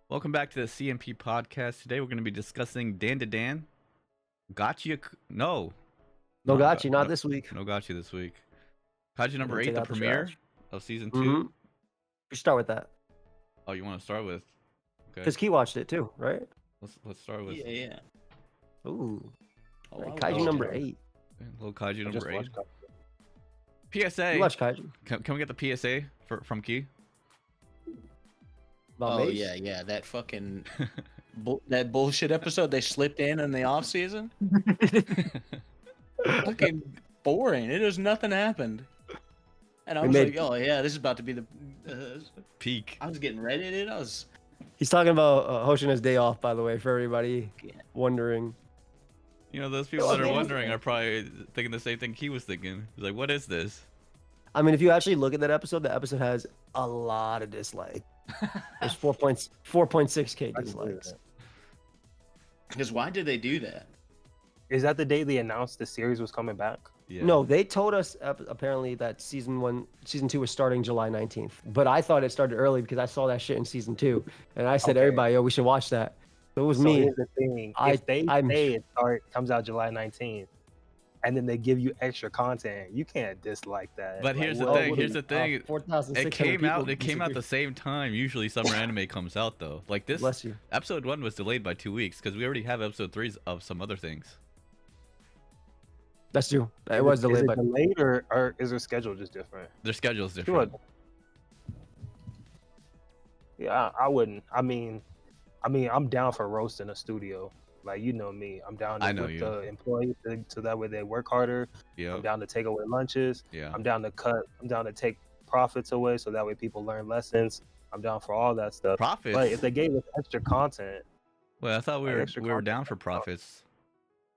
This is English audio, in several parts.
Welcome back to the CMP podcast. Today we're going to be discussing Dan to Dan. Gotcha. No. No Not gotcha, not this week. No gotcha this week. Kaiju number We'll 8, take the out the premiere trash. of season 2. We should start with that. Oh, you want to start with? Okay. Because Key watched it too, right? Let's start with. Yeah. Ooh. Oh, Right, I Kaiju watched number it. 8. Little Kaiju I just number 8. watched Kaiju. PSA. You watch Kaiju? Can we get the PSA from Key? About Oh Mace? yeah. That fucking that bullshit episode they slipped in the off season. Fucking boring. It was nothing happened. And I We was made- like, oh yeah, this is about to be the. Peak. I was getting ready, dude. I was. He's talking about Hoshina's day off, by the way, for everybody Yeah. wondering. You know, those people Oh, that are man. wondering are probably thinking the same thing Key was thinking. He's like, what is this? I mean, if you actually look at that episode, the episode has a lot of dislikes. There's 4.6k I can believe dislikes. that. Because why did they do that? Is that the day they announced the series was coming back? Yeah. No, they told us apparently that season 2 was starting July 19th. But I thought it started early because I saw that shit in season 2. And I said, Okay. everybody, yo, we should watch that. So it was So me. here's the thing. If they say it comes out July 19th, and then they give you extra content, you can't dislike that. But Like, here's the what- thing. what Here's do the thing. 4,600 It came out. people It came out disagree. the same time. Usually, summer anime comes out though. Like this. Bless you. Episode 1 was delayed by 2 weeks because we already have episode 3 of some other things. That's true. It is was is delayed, it but delayed or is their schedule just different? Their schedule's Sure. different. Yeah, I wouldn't. I mean, I'm down for roasting a studio. Like, you know me, I'm down to I know whip you. the employees so that way they work harder. Yeah. I'm down to take away lunches. Yeah. I'm down to take profits away so that way people learn lessons. I'm down for all that stuff. Profits. But if they gave us extra content, Well, I thought we like were extra we were content, down for profits.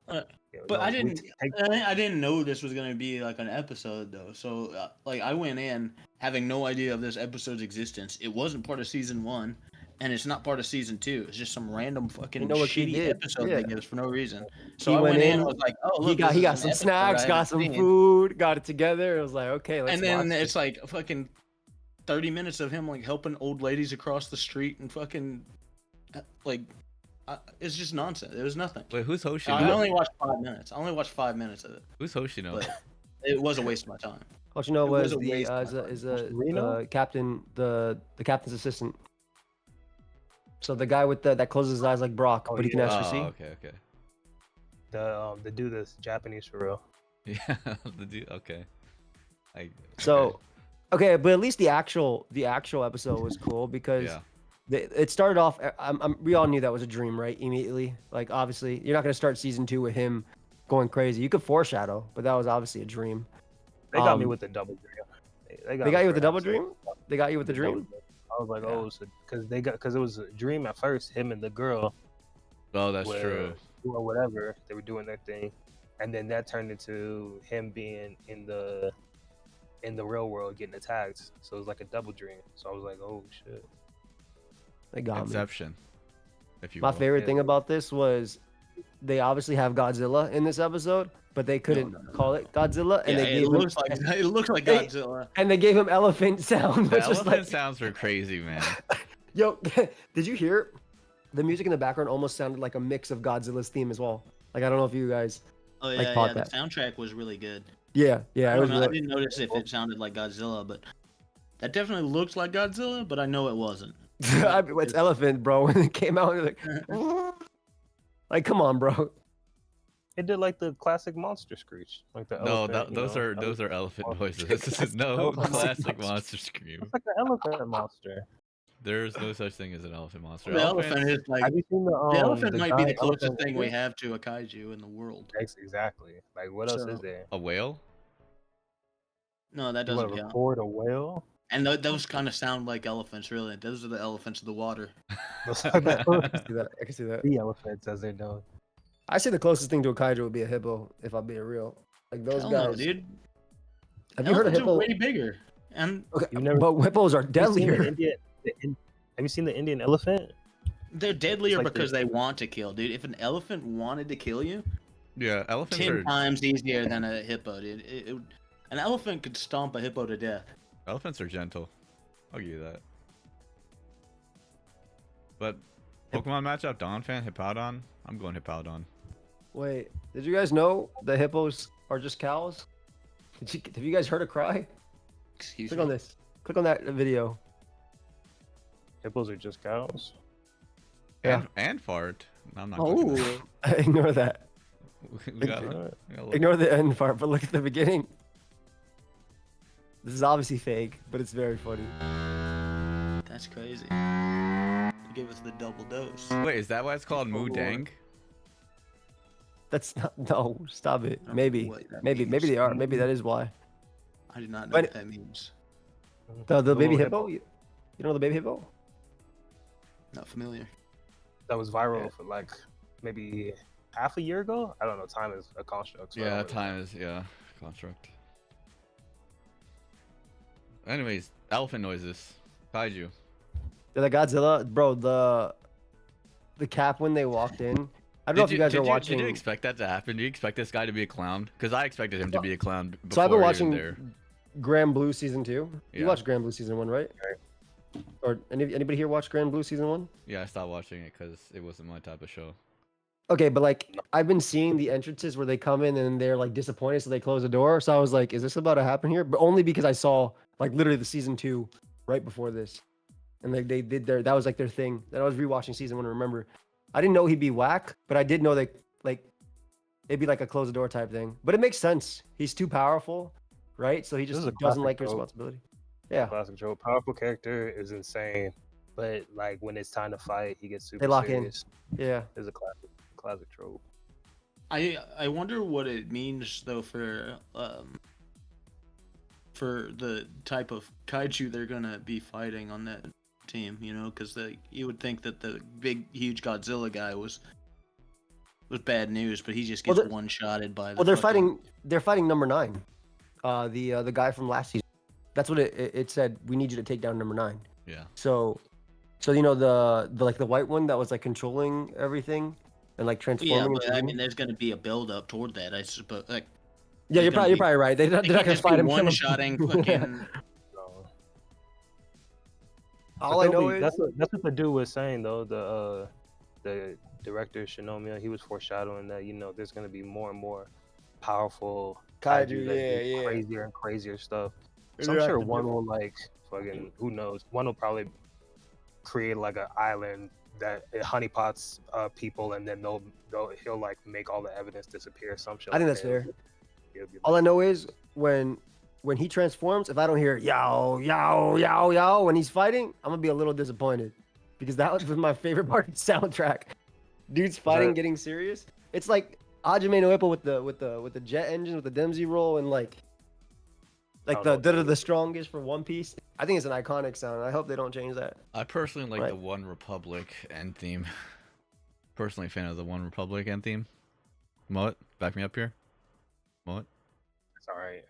yeah, But no, I we didn't. take- I didn't know this was gonna be like an episode though. So like I went in having no idea of this episode's existence. It wasn't part of season 1, and it's not part of season 2. It's just some random fucking You know what he shitty did? episode Yeah. they give us for no reason. So He I went went in. in, I was like, oh look, he got this is some an episode snacks, I got haven't some seen. food, got it together. It was like, okay, let's And then watch it's this. like fucking 30 minutes of him like helping old ladies across the street and fucking like it's just nonsense. It was nothing. Wait, who's I Hoshino? only watched 5 minutes. I only watched 5 minutes of it, Who's Hoshino? but it was a waste of my time. Hoshino it was was a the waste of is my a, time. is a Reno? captain, the captain's assistant. So the guy with that closes his eyes like Brock, Oh, but he can yeah. actually Oh, see. okay. the dude that's Japanese for real. Yeah. the dude. Okay. So, okay, but at least the actual episode was cool because Yeah. it started off. We all knew that was a dream, right? Immediately, like obviously, you're not gonna start season 2 with him going crazy. You could foreshadow, but that was obviously a dream. They got me Um, with the double dream. They got me you for with the double episode. dream. They got you with the Double dream. I was like, Yeah. oh, because it was a dream at first. Him and the girl Oh, that's were true. doing whatever they were doing their thing, and then that turned into him being in the real world getting attacked. So it was like a double dream. So I was like, oh shit. They got me. Inception. If you My will. favorite Yeah. thing about this was they obviously have Godzilla in this episode, but they couldn't no. call it Godzilla, and Yeah, they it gave him looks like They- Godzilla. and they gave him elephant sound, The which was elephant like, sounds were crazy, man. yo, did you hear it? The music in the background almost sounded like a mix of Godzilla's theme as well. Like I don't know if you guys, Oh like, yeah, caught yeah. that. The soundtrack was really good. yeah, I, it don't was know, I really, didn't notice if it sounded like Godzilla, but that definitely looked like Godzilla. But I know it wasn't. it's elephant, bro. When it came out, it was like come on, bro. It did like the classic monster screech, like the No, elephant, those you know, are those are elephant Oh, noises. that's This is no classic classic monster. monster scream. It's like an elephant monster. There's no such thing as an elephant monster. The elephant is like Have you seen the elephant might be the giant closest elephant thing we movie? have to a kaiju in the world. Exactly. Like what else So- is there? A whale? No, that You want doesn't to count. record a whale? And those kind of sound like elephants, really. Those are the elephants of the water. Those I are the can see that. I can see that. sea elephants as they're known. I say the closest thing to a kaiju would be a hippo, if I'm being real. Like those Hell guys. no, dude. Have you heard of Elephants hippo? are way bigger. And Okay, You've never- but hippos are Have you seen the deadlier. Have you seen the Indian elephant? they're deadlier It's like because this. they want to kill, dude. If an elephant wanted to kill you, Yeah, elephants 10 are times easier than a hippo, dude. An elephant could stomp a hippo to death. elephants are gentle. I'll give you that. But Pokemon matchup, Donphan, Hippowdon. I'm going Hippowdon. Wait, did you guys know the hippos are just cows? Have you guys heard a cry? Excuse Click me. on this. Click on that video. Hippos are just cows. Yeah. And fart. No, I'm not clicking that. Oh, Ignore that. We gotta look. Ignore the end part, but look at the beginning. This is obviously fake, but it's very funny. that's crazy. Give us the double dose. Wait, is that why it's called Moo Lord. Dang? That's not. No, stop it. I don't know Maybe. what that Maybe means. they are. Maybe that is why. I do not know But- what that means. The baby little hippo. You know the baby hippo? Not familiar. That was viral Yeah. for like maybe half a year ago. I don't know. Time is a construct. So I Yeah, don't really- time is construct. Anyways, elephant noises. Kaiju. Yeah, the Godzilla, bro. The cap when they walked in. I don't know if you guys are watching. Did you expect that to happen? Do you expect this guy to be a clown? Because I expected him to be a clown before So I've been even watching there. Grand Blue season 2. Yeah. You watched Grand Blue season 1, right? Or anybody here watch Grand Blue season 1? Yeah, I stopped watching it because it wasn't my type of show. Okay, but like I've been seeing the entrances where they come in and they're like disappointed, so they close the door. So I was like, is this about to happen here? But only because I saw like literally the season 2 right before this, and like they did that was like their thing. And I was rewatching season 1 to remember. I didn't know he'd be whack, but I did know that like it'd be like a close the door type thing. But it makes sense. He's too powerful, right? So he This just is a doesn't classic like trope. responsibility. Yeah, Classic trope. Powerful character is insane, but like when it's time to fight, he gets super They lock in. serious. yeah. It's a classic trope. I wonder what it means though for the type of kaiju they're gonna be fighting on that team. You know, because you would think that the big huge Godzilla guy was bad news, but he just Well, gets they're- one-shotted by the. Well, they're fucking- fighting number 9, the guy from last season. That's what it said. We need you to take down number 9. Yeah. So you know the like the white one that was like controlling everything and like transforming. Yeah, into but I human? mean, there's gonna be a build up toward that, I suppose. Like, Yeah, He's you're gonna probably be- right. They're not they gonna can't just fight be him. kill him. one-shotting fucking. So, All I but they'll know be- is that's what the dude was saying though. The director Shinomiya, he was foreshadowing that there's gonna be more and more powerful Kaiju, that yeah, do yeah. crazier and crazier stuff. So They're I'm not sure gonna one do- will like fucking who knows. One will probably create like an island that it honeypots people, and then he'll like make all the evidence disappear. Some shit. I think like that's that. fair. It'll be All like- I know is when he transforms, if I don't hear yow yow yow yow when he's fighting, I'm gonna be a little disappointed because that was my favorite part of the soundtrack. Dude's fighting, that- getting serious. It's like Hajime no Ippo with the jet engine with the Dempsey roll and like don't the know what that the is. strongest for One Piece. I think it's an iconic sound. I hope they don't change that. I personally like Right. the One Republic end theme. Personally a fan of the One Republic end theme. Mullet, back me up here. Mullet. It's all right.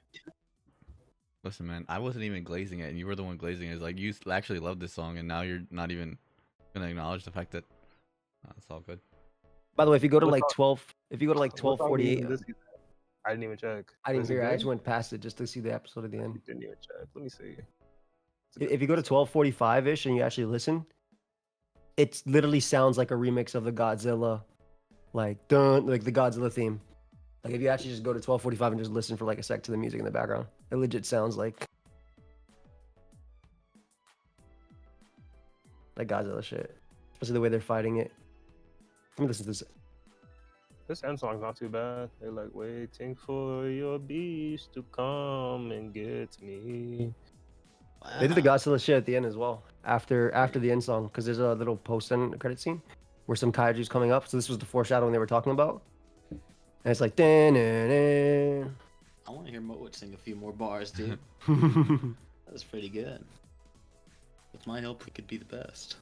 Listen, man, I wasn't even glazing it, and you were the one glazing it. It's like you actually love this song, and now you're not even gonna acknowledge the fact that it's all good. By the way, if you go to What's like up? 12, if you go to like What song is 12:48, this season? I didn't even check. I didn't Was it hear. I good? just went past it just to see the episode at the end. Didn't even check. Let me see. It's a good If you go to episode. 12:45 ish and you actually listen, it literally sounds like a remix of the Godzilla, like dun, like the Godzilla theme. Like if you actually just go to 12:45 and just listen for like a sec to the music in the background, it legit sounds like Godzilla shit. Especially the way they're fighting it. Let me listen to this. This end song's not too bad. They're like waiting for your beast to come and get me. They did the Wow. Godzilla shit at the end as well. After the end song, because there's a little post-end credit scene where some kaiju's coming up. So this was the foreshadowing they were talking about. And it's like I want to hear Moet sing a few more bars, dude. That was pretty good. With my help, we could be the best.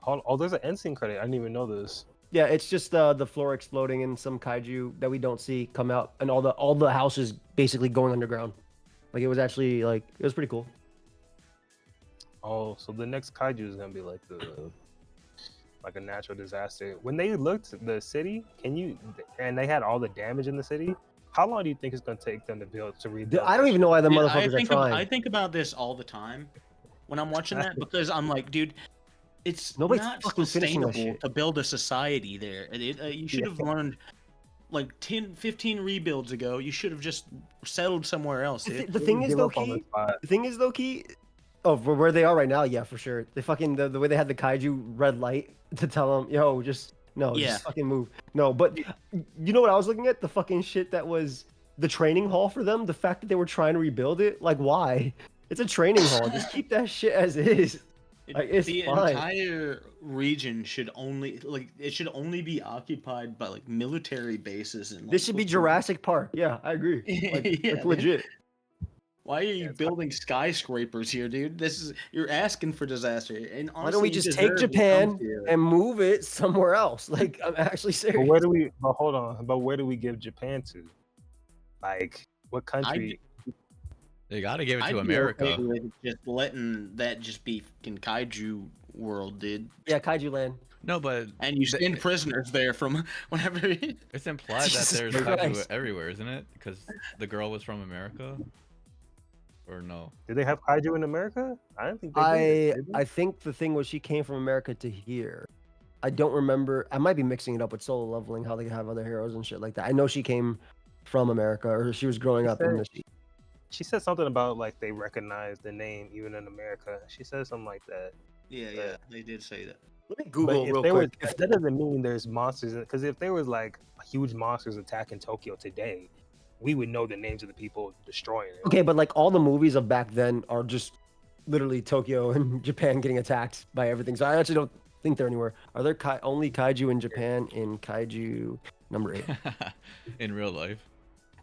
Oh, there's an end scene credit. I didn't even know this. Yeah, it's just the floor exploding and some kaiju that we don't see come out, and all the houses basically going underground. Like it was actually like it was pretty cool. Oh, so the next kaiju is gonna be like a natural disaster. When they looked at the city, and they had all the damage in the city. How long do you think it's gonna take them to rebuild? I don't even know why the Dude, motherfuckers are trying. I think about this all the time when I'm watching that because I'm like, dude, it's Nobody's not fucking finishing that sustainable shit. to build a society there. You should have learned like 10, 15 rebuilds ago. You should have just settled somewhere else, dude. The thing is Give though, up on the Key. spot. The thing is though, Key. Oh, for where they are right now, yeah, for sure. They fucking the way they had the kaiju red light to tell them, yo, just no, Yeah. just fucking move. No, but you know what I was looking at? The fucking shit that was the training hall for them. The fact that they were trying to rebuild it, like why? It's a training hall. Just keep that shit as is. Like, it's the fine. entire region should only be occupied by like military bases and. This should be Jurassic Park. Yeah, I agree. Like, Yeah, like legit. Why are you it's building skyscrapers here, dude? You're asking for disaster. And Why don't we honestly, you just take deserve what Japan comes to you. and move it somewhere else? Like, I'm actually But serious. where do we? But hold on. But where do we give Japan to? Like, what country? They gotta give it I'd to be America. okay with just letting that just be fucking kaiju world, dude. Yeah, Kaiju Land. No, but And you send prisoners there from whenever. it's implied that Jesus there's Christ. kaiju everywhere, isn't it? Because the girl was from America. Or no? Did they have kaiju in America? I don't think they did. Did they? I think the thing was she came from America to here. I don't remember. I might be mixing it up with Solo Leveling, how they have other heroes and shit like that. I know she came from America, or she was growing up in the. She said something about like they recognize the name even in America. She said something like that. Yeah, they did say that. Let me But Google if real there was, quick. if that doesn't mean there's monsters, because if there was like huge monsters attacking Tokyo today, we would know the names of the people destroying it. Okay, but like all the movies of back then are just literally Tokyo and Japan getting attacked by everything. So I actually don't think they're anywhere. Are there only kaiju in Japan in Kaiju number 8? In real life.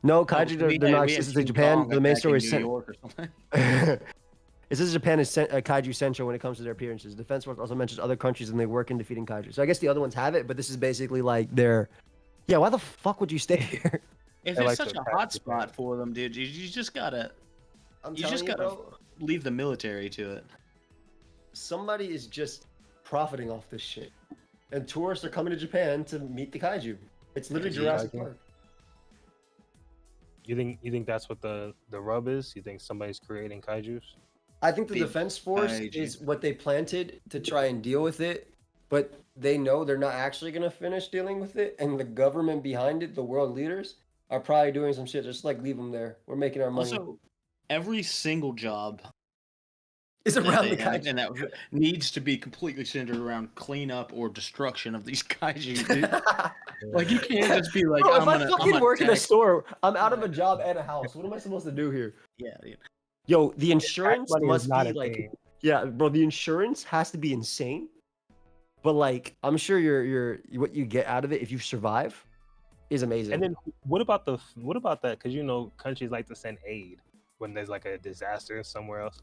No, kaiju, they're not existent in Japan. The main story is New York or something. It says Japan is kaiju central when it comes to their appearances. Defense Force also mentions other countries and they work in defeating kaiju. So I guess the other ones have it, but this is basically like their. Yeah, why the fuck would you stay here? If I it's like such to a attack hot Japan. spot for them, dude, you just gotta I'm You telling just gotta bro, leave the military to it. somebody is just profiting off this shit, and tourists are coming to Japan to meet the kaiju. It's literally Yeah, Jurassic kaiju. Park. You think that's what the rub is? You think somebody's creating kaijus? I think the Big Defense Force kaiju. is what they planted to try and deal with it, but they know they're not actually gonna finish dealing with it, and the government behind it, the world leaders, are probably doing some shit. Just like leave them there. We're making our money. Also, every single job It's that around they the have, kaiju. and that needs to be completely centered around cleanup or destruction of these kaiju, dude. Like you can't just be like, Bro, if I'm I gonna, fucking I'm work in a attack- store, I'm out of a job and a house. What am I supposed to do here? Yeah, dude. Yo, the insurance Money is must not be a like, thing. yeah, bro. The insurance has to be insane. But like, I'm sure your what you get out of it if you survive is amazing. And then what about that? Because you know countries like to send aid when there's like a disaster somewhere else.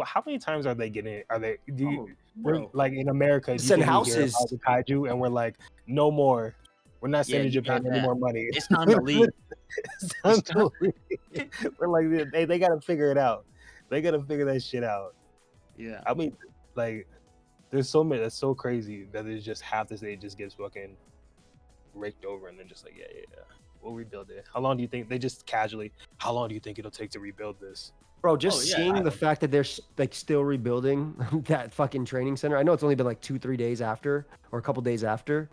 How many times are they getting? Are they? Do you, we're, bro. like in America? do you Send think we hear houses. about the kaiju, and we're like, no more. We're not Yeah, sending you Japan got any that. more money. It's time to leave. It's time to leave. We're like, they got to figure it out. They got to figure that shit out. Yeah. I mean, like, there's so many. That's so crazy that it's just half this age just gets fucking raked over, and then just like, yeah, we'll rebuild it. How long do you think they just casually? How long do you think it'll take to rebuild this? Bro, just yeah, seeing the fact that they're like still rebuilding that fucking training center. I know it's only been like 2-3 days after, or a couple days after.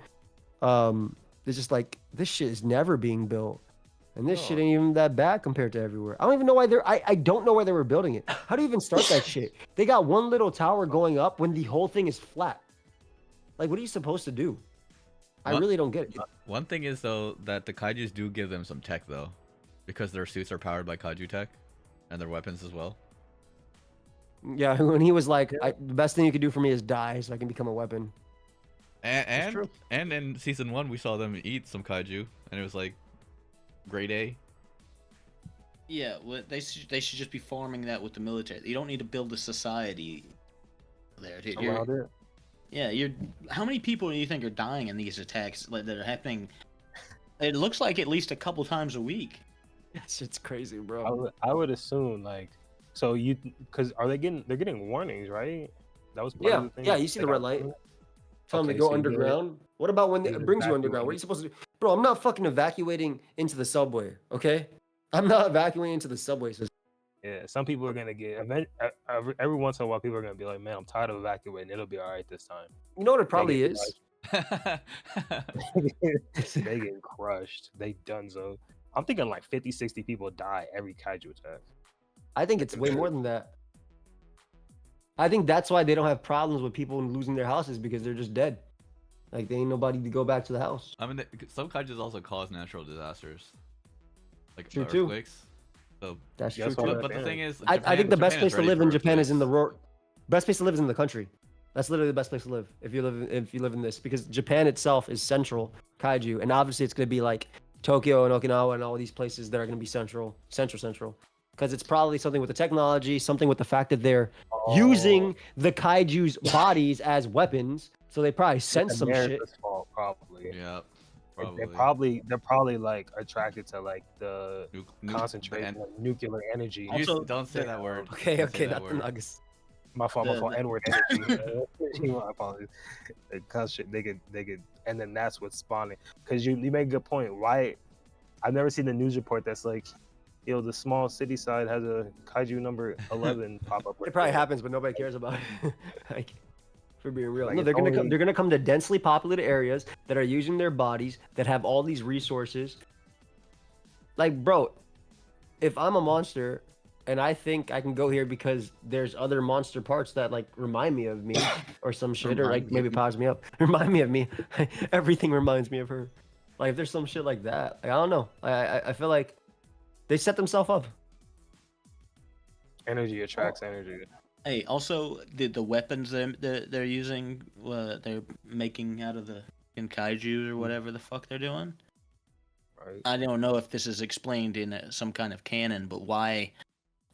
It's just like this shit is never being built, and this shit No. ain't even that bad compared to everywhere. I don't even know why they're. I don't know why they were building it. How do you even start that shit? They got one little tower going up when the whole thing is flat. Like, what are you supposed to do? I What? really don't get it. One thing is though that the kaijus do give them some tech though, because their suits are powered by kaiju tech, and their weapons as well. Yeah, when he was like, the best thing you could do for me is die, so I can become a weapon. And true. and in season 1 we saw them eat some kaiju, and it was like grade A. Yeah, well, they should just be farming that with the military. You don't need to build a society there, dude. Around it. Yeah, how many people do you think are dying in these attacks that are happening? It looks like at least a couple times a week. That shit's crazy, bro. I would assume like, so because they're getting warnings, right? That was part Yeah, of the thing. yeah, you see They the red got light. warnings? Tell them to Okay, go so you get it. underground. What about when it You're brings you underground? What are you evacuating. supposed to do? Bro, I'm not fucking evacuating into the subway, okay? I'm not evacuating into the subway system. Yeah, some people are gonna get every once in a while. People are gonna be like, "Man, I'm tired of evacuating. It'll be all right this time." You know what it probably get is? They get crushed. They donezo. I'm thinking like 50, 60 people die every kaiju attack. I think it's way more than that. I think that's why they don't have problems with people losing their houses because they're just dead. Like they ain't nobody to go back to the house. I mean, some kaijus also cause natural disasters, like True, too. earthquakes. So, That's Yeah, true that's why too. I'm but the Japan. thing is, I think the best Japan place is to ready live for in Japan is in the earthquakes. best place to live is in the country. That's literally the best place to live if you live in this because Japan itself is central kaiju, and obviously it's gonna be like Tokyo and Okinawa and all these places that are gonna be central, because it's probably something with the technology, something with the fact that they're using the kaiju's bodies as weapons, so they probably sense some shit. America's fault, probably. Yeah, They're probably like attracted to like the Nuke- concentration of nuclear energy. You Also, don't say that word. Okay, Don't say okay, that not the word. nuggets. My fault, The- N-word energy. My apologies. They could, and then that's what's spawning. Because you make a good point. Why? I've never seen a news report that's like, yo, the small city side has a kaiju number 11 pop up. It probably happens, but nobody cares about it. Like, for being real, Like, no, it's they're gonna come. only- They're gonna come to densely populated areas that are using their bodies that have all these resources. Like, bro, if I'm a monster and I think I can go here because there's other monster parts that like remind me of me or some shit, or like maybe powers me up, remind me of me. Everything reminds me of her. Like, if there's some shit like that, like, I don't know. I feel like they set themselves up. Energy attracts energy. Hey, also the weapons they're using, they're making out of the kaiju or whatever the fuck they're doing. Right. I don't know if this is explained in some kind of canon, but why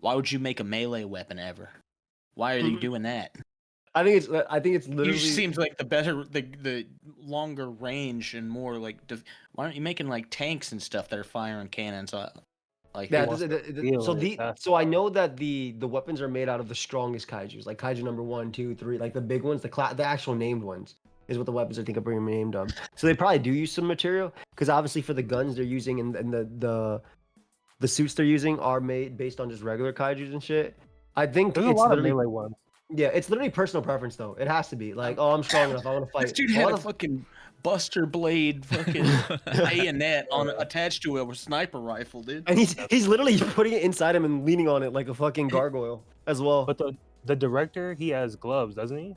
would you make a melee weapon ever? Why are you doing that? I think it's It literally. seems like the longer range and more like why aren't you making like tanks and stuff that are firing cannons? Like Yeah, wants to feel it, that's so I know that the weapons are made out of the strongest kaijus, like kaiju number 1, 2, 3, like the big ones, the actual named ones is what the weapons I think are being named of. So they probably do use some material because obviously for the guns they're using and the suits they're using are made based on just regular kaijus and shit. I think there's a it's lot of literally melee ones. yeah, it's literally personal preference though. It has to be like, oh, I'm strong enough. I want to fight. this dude I had a wanna- fucking Buster Blade fucking bayonet attached to a sniper rifle, dude. and he's literally putting it inside him and leaning on it like a fucking gargoyle as well. But the director, he has gloves, doesn't he?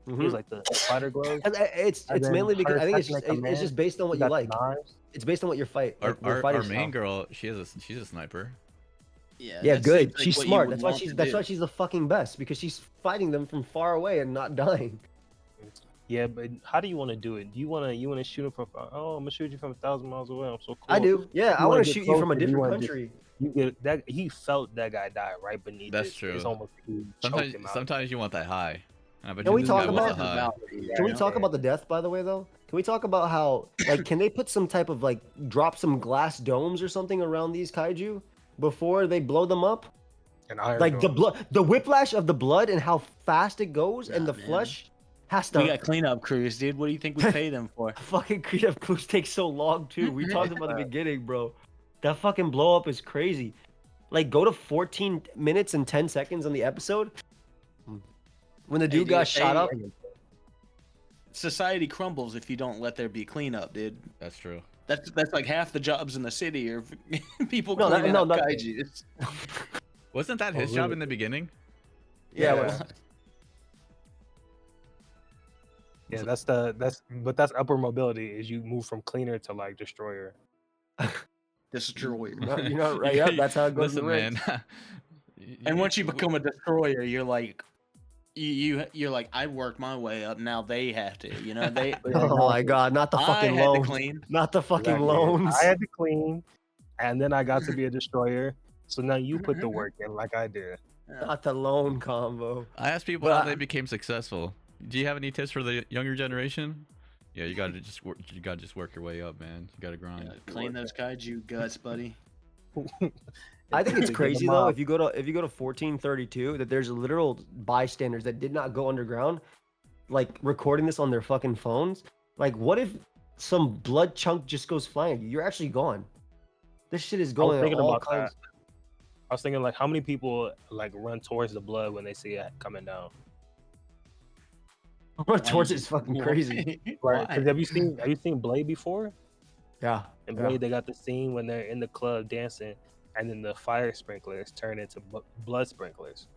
He Mhm. has like the fighter gloves. And it's And then mainly because her I think it's second in it's just command, based on what he you got the like. knives. It's based on what your fight. Our, Like, your our, fighting our main style. girl, she's a sniper. Yeah, Yeah, that good. seems like She's what you smart. would That's why want she's to that's do. why she's the fucking best because she's fighting them from far away and not dying. Yeah, but how do you want to do it? Do you want to shoot him from? Oh, I'm gonna shoot you from 1,000 miles away. I'm so cool. I do. Yeah, I You want wanna to get shoot you from a closer, you different wanna just- country. You get that he felt that guy die right beneath. That's it. true. It's almost like he choked Sometimes him out. sometimes you want that high. And I bet Can you we this talk guy wants about- a high. Can we talk about the death, by the way, though? Can we talk about how, like, can they put some type of, like, drop some glass domes or something around these kaiju before they blow them up? An iron Like, the dome. blood, the whiplash of the blood and how fast it goes and Nah, the man. flesh has We to... got cleanup crews, dude. What do you think we pay them for? Fucking creative clues take so long, too. We talked about the beginning, bro. That fucking blow up is crazy. Like, go to 14 minutes and 10 seconds on the episode. When the Hey, dude dude, got shot hey, up. Society crumbles if you don't let there be cleanup, dude. That's true. That's like half the jobs in the city are people No, cleaning no, up no. kaijus. Wasn't that Oh, his job really? in the beginning? Yeah, Yeah. well, Yeah, that's upper mobility is you move from cleaner to like destroyer. Destroyer. you know, right? Yeah, that's how it goes. Listen, in the man. ranks. And once you become a destroyer, you're like, you're like, I worked my way up. Now they have to. You know, they. Oh my god, not the I fucking had to loans. clean. Not the fucking Exactly. loans. I had to clean, and then I got to be a destroyer. So now you put the work in, like I did. Not the loan combo. I asked people But how they became successful. Do you have any tips for the younger generation? Yeah, you gotta just work. You gotta just work your way up, man. You gotta grind. Clean those kaiju guts, buddy. I think it's Get crazy them though. up. If you go to 1432, that there's literal bystanders that did not go underground, like recording this on their fucking phones. Like, what if some blood chunk just goes flying? You're actually gone. This shit is I was going. thinking all about that. kinds. I was thinking like, how many people like run towards the blood when they see it coming down? Towards it's fucking crazy. Right? Because Why? have you seen Blade before? Yeah. In Yeah. Blade, they got the scene when they're in the club dancing, and then the fire sprinklers turn into blood sprinklers.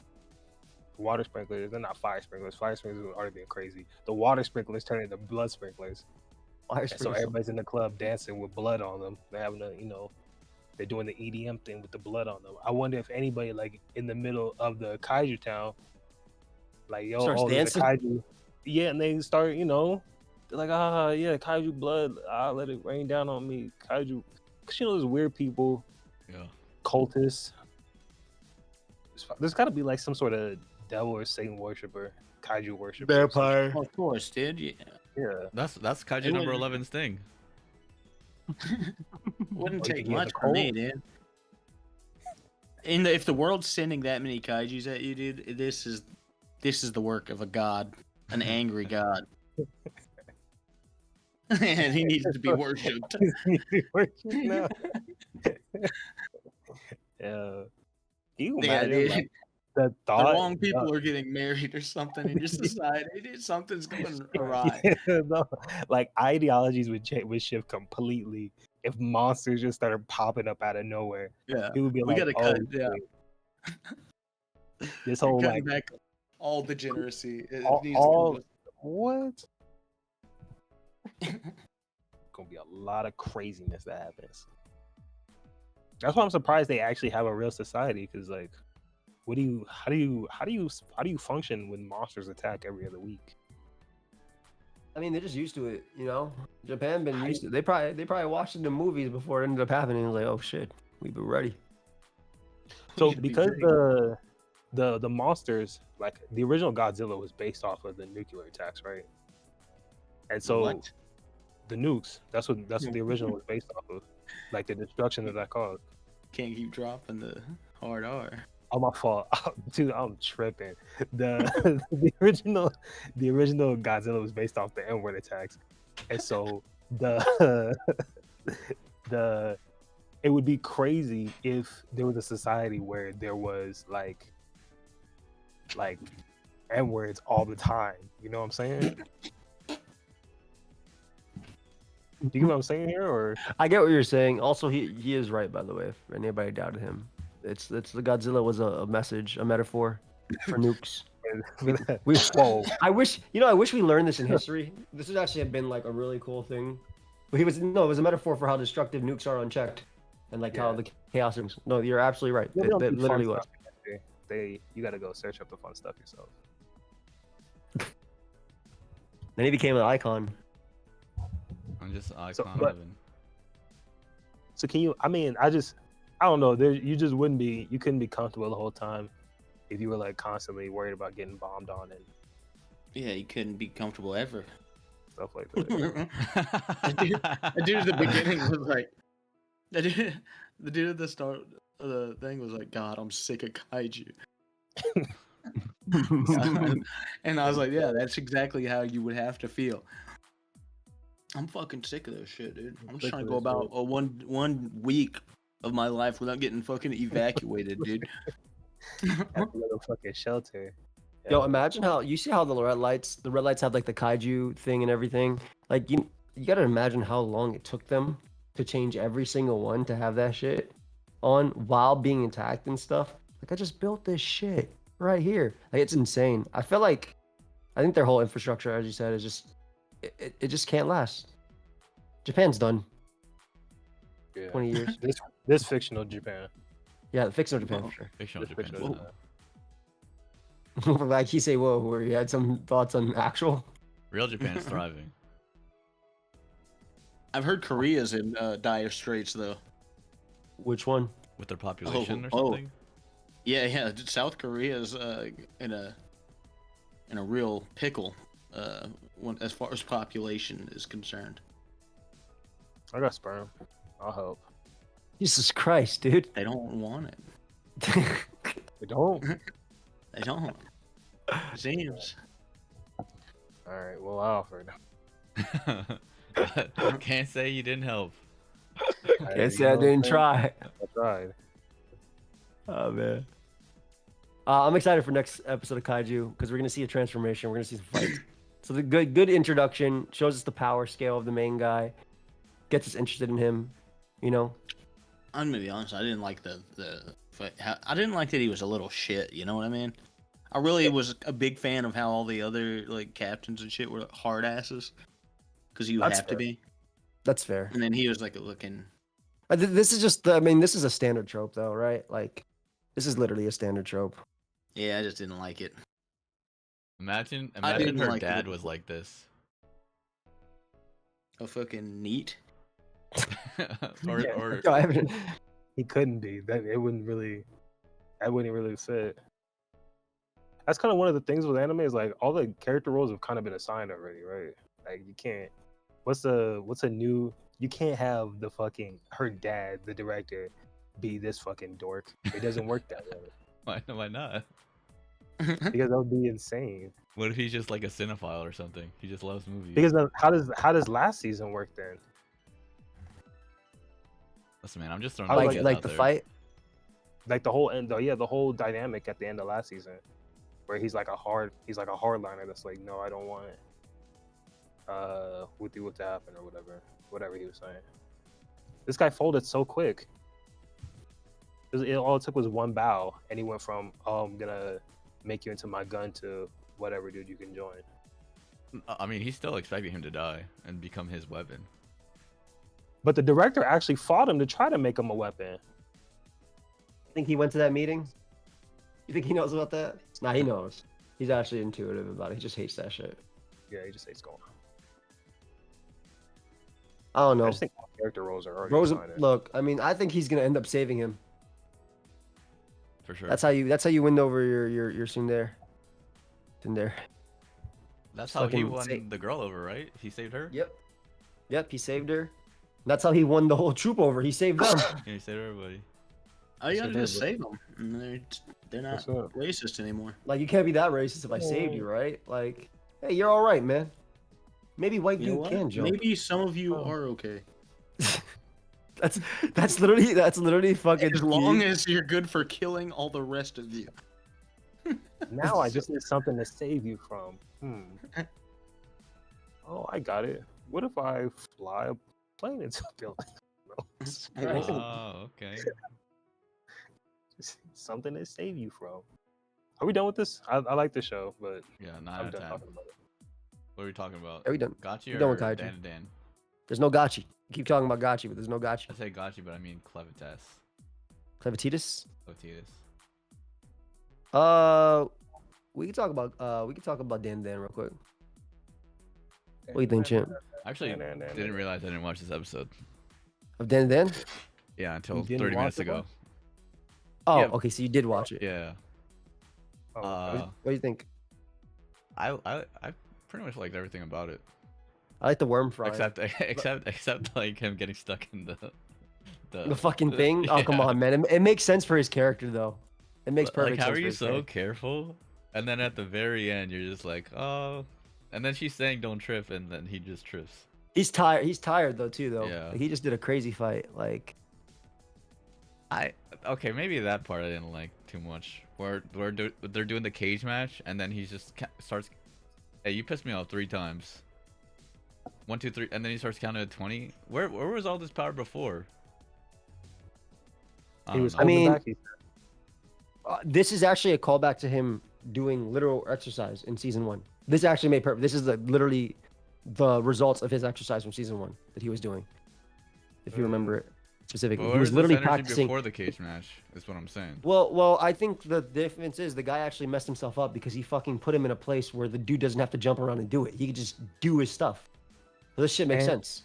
Water sprinklers, they're not fire sprinklers. Fire sprinklers are already being crazy. The water sprinklers turn into blood sprinklers. Fire And so sprinklers. everybody's in the club dancing with blood on them. They're having a, they're doing the EDM thing with the blood on them. I wonder if anybody like in the middle of the Kaiju town, like yo, Starts there's a dancing? Kaiju. Yeah, and they start, they're like, yeah, Kaiju blood. Let it rain down on me, Kaiju. Cause those weird people, Yeah. cultists. There's got to be like some sort of devil or Satan worshiper, Kaiju worshiper. Vampire. Of course, dude. Yeah. Yeah. That's Kaiju It number wouldn't- 11 Sting. Wouldn't Or you take can get much the for me, cold. dude. If the world's sending that many kaijus at you, dude, this is the work of a god, an angry god, and he needs to be worshipped. No. Yeah. Can you Yeah, imagine dude. like, the The thought? wrong people are getting married or something in your society, dude. Something's going awry. No, like ideologies would shift completely if monsters just started popping up out of nowhere. Yeah, People would be we like, gotta oh, cut. Yeah, shit. This you're whole cutting like back all degeneracy. It all, needs to come what? Gonna be a lot of craziness that happens. That's why I'm surprised they actually have a real society. Because like, how do you function when monsters attack every other week? I mean, they're just used to it, Japan been used to it. They probably watched it in the movies before it ended up happening. It was like, oh shit, we've been ready. So should be because ready. the monsters, like the original Godzilla was based off of the nuclear attacks, right? And so What? the nukes, that's what the original was based off of, like the destruction that caused. Can't keep dropping the hard R. Oh, my fault, dude. I'm tripping. The original Godzilla was based off the N-word attacks, and so the it would be crazy if there was a society where there was like N-words all the time. You know what I'm saying? Do you get what I'm saying here, or I get what you're saying. Also, he is right, by the way. If anybody doubted him, it's the Godzilla was a message, a metaphor for nukes. We, whoa? I wish we learned this in history. This would actually have been like a really cool thing. But it was a metaphor for how destructive nukes are unchecked, and like how Yeah. the chaos rings. No, you're absolutely right. They It don't do fun literally was. stuff in history. You got to go search up the fun stuff yourself. Then he became an icon. I'm just icon So, but- living. So can you? I mean, I don't know. You just you couldn't be comfortable the whole time if you were like constantly worried about getting bombed on and Yeah, you couldn't be comfortable ever. stuff like the that. dude at the beginning was like, the dude at the start of the thing was like, God, I'm sick of kaiju. And I was like, yeah, that's exactly how you would have to feel. I'm fucking sick of this shit, dude. I'm just Sick trying to of go this about a one week of my life without getting fucking evacuated, dude. Have to go to fucking shelter. Yo, Yeah. imagine how you see how the red lights have like the kaiju thing and everything. Like you gotta imagine how long it took them to change every single one to have that shit on while being attacked and stuff. Like I just built this shit right here. Like it's insane. I think their whole infrastructure, as you said, is just it just can't last. Japan's done. Yeah. 20 years. This fictional Japan. Yeah, the fictional Japan for sure. Fictional This Japan. fictional Like he say, whoa, where you had some thoughts on actual. Real Japan's thriving. I've heard Korea's in dire straits though. Which one? With their population or oh. something. Yeah, South Korea's in a real pickle as far as population is concerned. I got sperm. I'll help. Jesus Christ, dude. They don't want it. They don't. They don't. It seems. All right. Well, I offered. Can't say you didn't help. Can't say I didn't try. I tried. Oh man. I'm excited for next episode of Kaiju because we're gonna see a transformation. We're gonna see some fights. So the good introduction shows us the power scale of the main guy, gets us interested in him. You know, I'm gonna be honest. I didn't like I didn't like that he was a little shit. You know what I mean? I really was a big fan of how all the other like captains and shit were hard asses, because you That's have to fair. be. that's fair. And then he was like looking. This is just, I mean, this is a standard trope though, right? Like, this is literally a standard trope. Yeah, I just didn't like it. Imagine didn't her like it dad at was all. like this. A fucking neat. or Yeah. or Yo, I haven't- He couldn't be. That wouldn't really fit. That's kind of one of the things with anime is like all the character roles have kind of been assigned already, right? Like you can't. What's a new? You can't have the fucking her dad, the director, be this fucking dork. It doesn't work that way why not? because that would be insane. What if he's just like a cinephile or something? He just loves movies. Because how does last season work then? Listen, man, I'm just throwing I ideas like out the there. fight. Like the whole end, the whole dynamic at the end of last season, where he's like a hardliner that's like, no, I don't want what to happen or whatever he was saying. This guy folded so quick. All it took was one bow, and he went from I'm gonna make you into my gun to whatever, dude, you can join. I mean, he's still expecting him to die and become his weapon. But the director actually fought him to try to make him a weapon. Think he went to that meeting? You think he knows about that? Nah, he knows. He's actually intuitive about it. He just hates that shit. Yeah, he just hates going. I don't know. I just think all character roles are already Rose, assigned. look, I mean, I think he's gonna end up saving him. For sure. That's how you win over your tsundere. Tsundere. That's how he fucking won the girl over, right? He saved her? Yep, he saved her. That's how he won the whole troop over. He saved them. Yeah, he saved everybody. Oh, you So gotta did, just bro. save them. And they're not What's up? racist anymore. Like, you can't be that racist if I saved you, right? Like, hey, you're all right, man. Maybe white You know dude what? can jump. Maybe some of you Oh. are okay. That's literally fucking. As long as you're good for killing all the rest of you. Now I just need something to save you from. Oh, I got it. What if I fly a plane into a building? Right. Oh, okay. Something to save you from. Are we done with this? I like the show, but Yeah, 9 I'm out of done 10. talking about it. What are we talking about? Are we done? Gotchi We're done or with Kaiju. Dan and Dan? There's no Gotchi. You keep talking about Gotchi, but there's no Gotchi. I say Gotchi, but I mean Clevitas. Clevititis. Otitis. We can talk about Dan Dan real quick. What do you think, Champ? I actually didn't realize I didn't watch this episode. Of Dan Dan? Yeah, until You didn't 30 minutes watch it, ago. Oh, Yeah. okay. So you did watch it. Yeah. Oh, Uh, What do you think? I pretty much liked everything about it. I like the worm fry. Except like him getting stuck in The fucking thing. Oh, come yeah. on, man. It makes sense for his character, though. It makes Like, perfect how sense. are for you his so character. careful? And then at the very end, you're just like, oh. And then she's saying don't trip, and then he just trips. He's tired. He's tired though, too. Though. Yeah. Like, he just did a crazy fight. Like, Okay, maybe that part I didn't like too much. Where they're doing the cage match, and then he just starts. Hey, you pissed me off 3 times. 1, 2, 3, and then he starts counting at 20. Where was all this power before? I he don't was know. I holding mean- back. this is actually a callback to him doing literal exercise in season 1. This actually made perfect. This is literally the results of his exercise from season 1 that he was doing. If you remember it specifically, But he was where's this literally energy practicing. before the cage match. Is what I'm saying. Well, I think the difference is the guy actually messed himself up because he fucking put him in a place where the dude doesn't have to jump around and do it. He can just do his stuff. So this shit makes And- sense.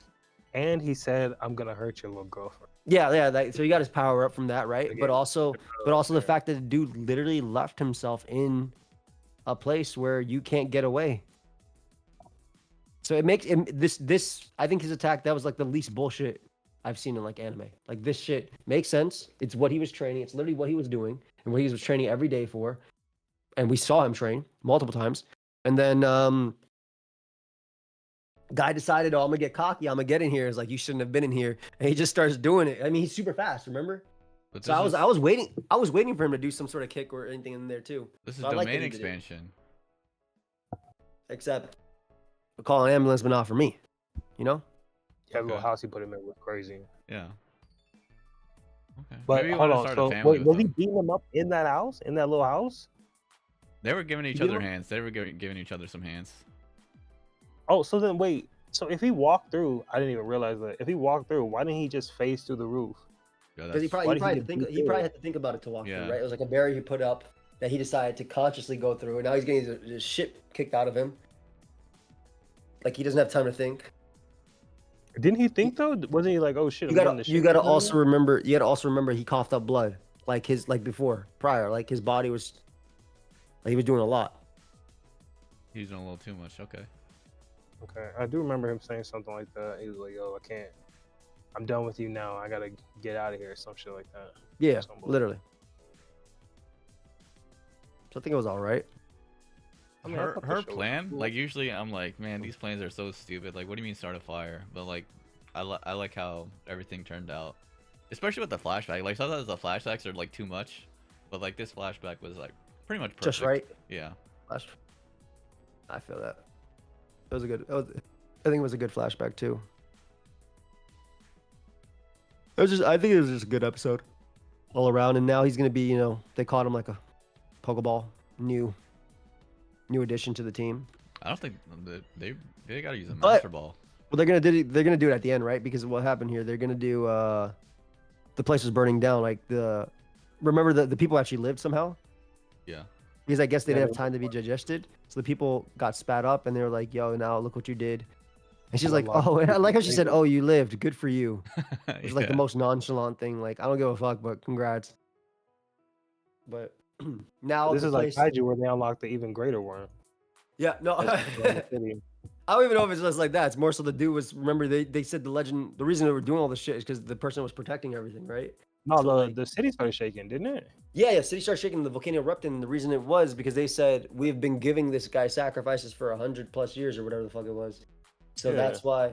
And he said, "I'm gonna hurt your little girlfriend." Yeah. So he got his power up from that, right? Okay. But also the Yeah. fact that the dude literally left himself in a place where you can't get away. So it makes this. I think his attack, that was like the least bullshit I've seen in like anime. Like, this shit makes sense. It's what he was training. It's literally what he was doing and what he was training every day for. And we saw him train multiple times. And then guy decided, oh, I'm gonna get cocky. I'm gonna get in here. It's like, you shouldn't have been in here. And he just starts doing it. I mean, he's super fast. Remember? But So I was waiting for him to do some sort of kick or anything in there too. this is So I like that domain he did it. expansion. Except call an ambulance, but not for me. You know? Yeah, the little Okay. house he put him in was crazy. Yeah. Okay. But Maybe you hold want to on, start so a family wait, with was he them. beating him up in that house, in that little house? They were giving each You other know- hands. They were giving each other some hands. Oh, so then wait, so if he walked through, I didn't even realize that. If he walked through, why didn't he just phase through the roof? Yeah, Because he that's, why probably did he get beat there? had to think about it to walk Yeah. through, right? It was like a barrier he put up that he decided to consciously go through, and now he's getting his shit kicked out of him. Like he doesn't have time to think. Didn't he think though? Wasn't he like, oh shit? You gotta also remember. You gotta also remember he coughed up blood, like prior. Like his body was, like he was doing a lot. he's doing a little too much. Okay. Okay, I do remember him saying something like that. He was like, "Yo, I can't. I'm done with you now. I gotta get out of here." Some shit like that. Yeah, Some bullshit. literally. So I think it was all right. I mean, I her thought the her show was plan, cool. like usually I'm like, man, these plans are so stupid. Like, what do you mean start a fire? But like, I like how everything turned out, especially with the flashback. Like sometimes the flashbacks are like too much, but like this flashback was like pretty much perfect. Just right. Yeah. Last. I feel that. It was a good. I think it was a good flashback too. I think it was just a good episode, all around. And now he's gonna be, they caught him like a Pokeball, new addition to the team. I don't think they gotta use a But- master ball. Well, they're gonna do it at the end, right? Because of what happened here, they're gonna do. The place was burning down. Like remember the people actually lived somehow. Yeah. Because I guess they Yeah, didn't have they- time to be digested. So the people got spat up and they were like, yo, now look what you did. And she's like, Unlocked oh, and I like how she people. said, oh, you lived. Good for you. It was like the Yeah. most nonchalant thing. Like, I don't give a fuck, but congrats. But now This the is like place- Kaiju, where they unlock the even greater worm. Yeah, no. That's in the city. I don't even know if it's just like that. It's more so the dude was, remember, they said the reason they were doing all this shit is because the person was protecting everything, right? No, So, like- the city started shaking, didn't it? Yeah, city started shaking, the volcano erupted, and the reason it was because they said we've been giving this guy sacrifices for 100+ years or whatever the fuck it was. So Yeah. that's why You they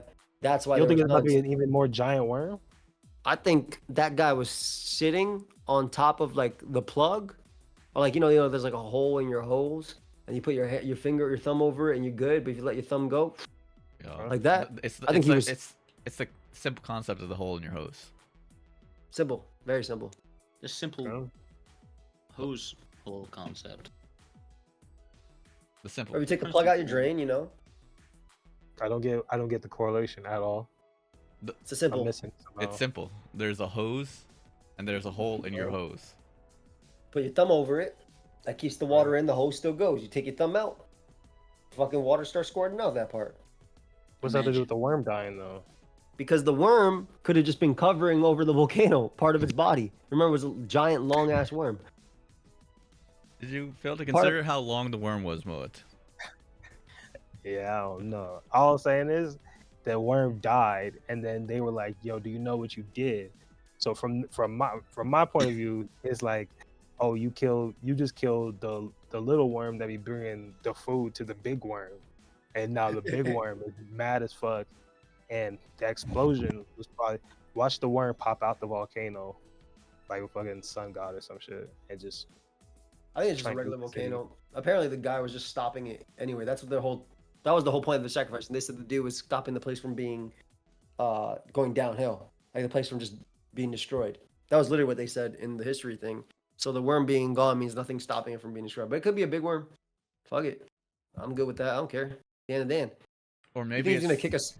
don't were think it's about to be nuts. an even more giant worm? I think that guy was sitting on top of like the plug, or like there's like a hole in your hose, and you put your thumb over it, and you're good. But if you let your thumb go, Yeah. like that, It's I think it's he like- was- it's the simple concept of the hole in your hose. simple, very simple. Just simple Yeah. hose hole concept. The simple. Or if you take the plug out your drain, I don't get the correlation at all. it's a I'm simple. missing. somehow. It's simple. There's a hose, and there's a hole in your hose. Put your thumb over it. That keeps the water in. The hose still goes. You take your thumb out, fucking water starts squirting out that part. What's that to do with the worm dying though? Because the worm could have just been covering over the volcano, part of its body. Remember, it was a giant, long ass worm. Did you fail to Part of- consider how long the worm was, Moet? Yeah, I don't know. All I'm saying is the worm died, and then they were like, "Yo, do you know what you did?" So from my point of view, it's like, "Oh, you just killed the little worm that be bringing the food to the big worm, and now the big worm is mad as fuck." And the explosion was probably watch the worm pop out the volcano, like a fucking sun god or some shit, and just I think it's just a Trying to regular do the city. volcano. Apparently, the guy was just stopping it anyway. That was the whole point of the sacrifice. And they said the dude was stopping the place from being, going downhill, like the place from just being destroyed. That was literally what they said in the history thing. So the worm being gone means nothing stopping it from being destroyed. But it could be a big worm. Fuck it, I'm good with that. I don't care. Dan and Dan. Or You maybe think he's gonna it's kick us?